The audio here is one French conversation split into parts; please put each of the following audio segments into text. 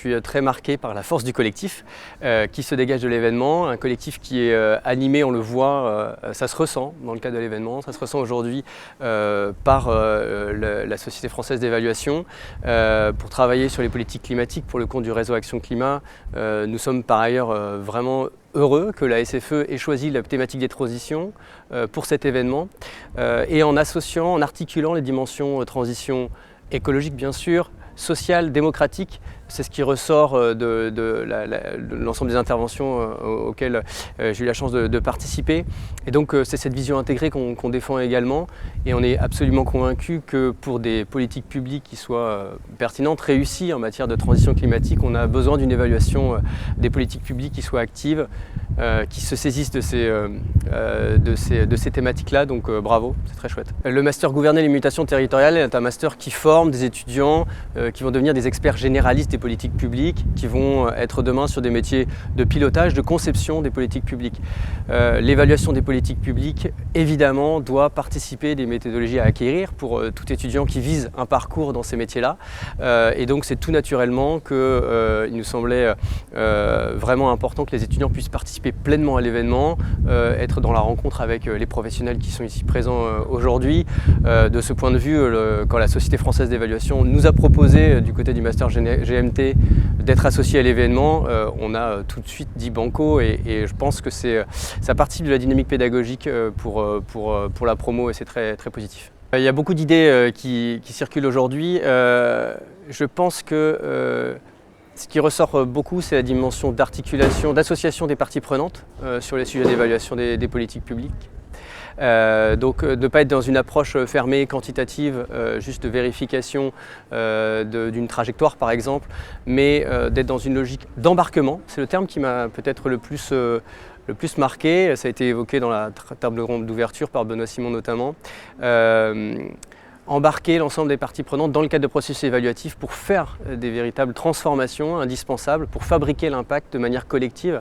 suis très marqué par la force du collectif qui se dégage de l'événement, un collectif qui est animé, on le voit, ça se ressent dans le cadre de l'événement, ça se ressent aujourd'hui par la Société française d'évaluation pour travailler sur les politiques climatiques pour le compte du réseau Action Climat. Nous sommes par ailleurs vraiment heureux que la SFE ait choisi la thématique des transitions pour cet événement et en associant, en articulant les dimensions transition écologique bien sûr, sociale, démocratique. C'est ce qui ressort de l'ensemble des interventions auxquelles j'ai eu la chance de participer. Et donc c'est cette vision intégrée qu'on défend également. Et on est absolument convaincu que pour des politiques publiques qui soient pertinentes, réussies en matière de transition climatique, on a besoin d'une évaluation des politiques publiques qui soient actives, qui se saisissent de ces thématiques-là. Donc bravo, c'est très chouette. Le master Gouverner les mutations territoriales est un master qui forme des étudiants qui vont devenir des experts généralistes des politiques publiques, qui vont être demain sur des métiers de pilotage, de conception des politiques publiques. L'évaluation des politiques publiques, évidemment, doit participer des méthodologies à acquérir pour tout étudiant qui vise un parcours dans ces métiers-là. Et donc c'est tout naturellement qu'il nous semblait vraiment important que les étudiants puissent participer pleinement à l'événement, être dans la rencontre avec les professionnels qui sont ici présents aujourd'hui. De ce point de vue, quand la Société française d'évaluation nous a proposé du côté du master GMT d'être associé à l'événement, on a tout de suite dit banco et je pense que ça participe de la dynamique pédagogique pour la promo et c'est très, très positif. Il y a beaucoup d'idées qui circulent aujourd'hui. Je pense que ce qui ressort beaucoup, c'est la dimension d'articulation, d'association des parties prenantes sur les sujets d'évaluation des politiques publiques. Donc de ne pas être dans une approche fermée, quantitative, juste de vérification d'une trajectoire par exemple, mais d'être dans une logique d'embarquement. C'est le terme qui m'a peut-être le plus marqué, ça a été évoqué dans la table ronde d'ouverture par Benoît Simon notamment. Embarquer l'ensemble des parties prenantes dans le cadre de processus évaluatifs pour faire des véritables transformations indispensables, pour fabriquer l'impact de manière collective.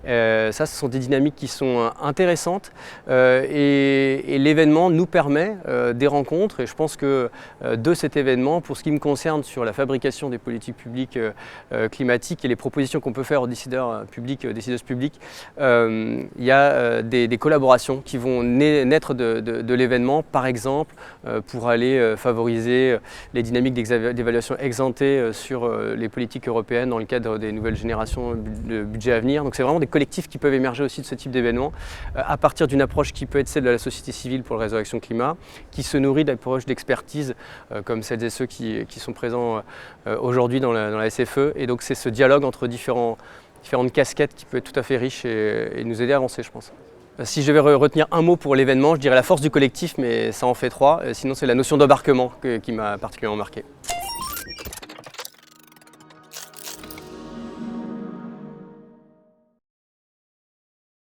Ça, ce sont des dynamiques qui sont intéressantes et l'événement nous permet des rencontres et je pense que de cet événement, pour ce qui me concerne sur la fabrication des politiques publiques climatiques et les propositions qu'on peut faire aux décideurs publics, décideuses publiques, il y a des collaborations qui vont naître de l'événement, par exemple, pour aller favoriser les dynamiques d'évaluation ex-ante sur les politiques européennes dans le cadre des nouvelles générations de budget à venir. Donc c'est vraiment des collectifs qui peuvent émerger aussi de ce type d'événement à partir d'une approche qui peut être celle de la société civile pour le réseau Action Climat, qui se nourrit d'approches d'expertise comme celles et ceux qui sont présents aujourd'hui dans la SFE. Et donc c'est ce dialogue entre différentes casquettes qui peut être tout à fait riche et nous aider à avancer, je pense. Si je devais retenir un mot pour l'événement, je dirais la force du collectif, mais ça en fait trois. Sinon, c'est la notion d'embarquement qui m'a particulièrement marqué.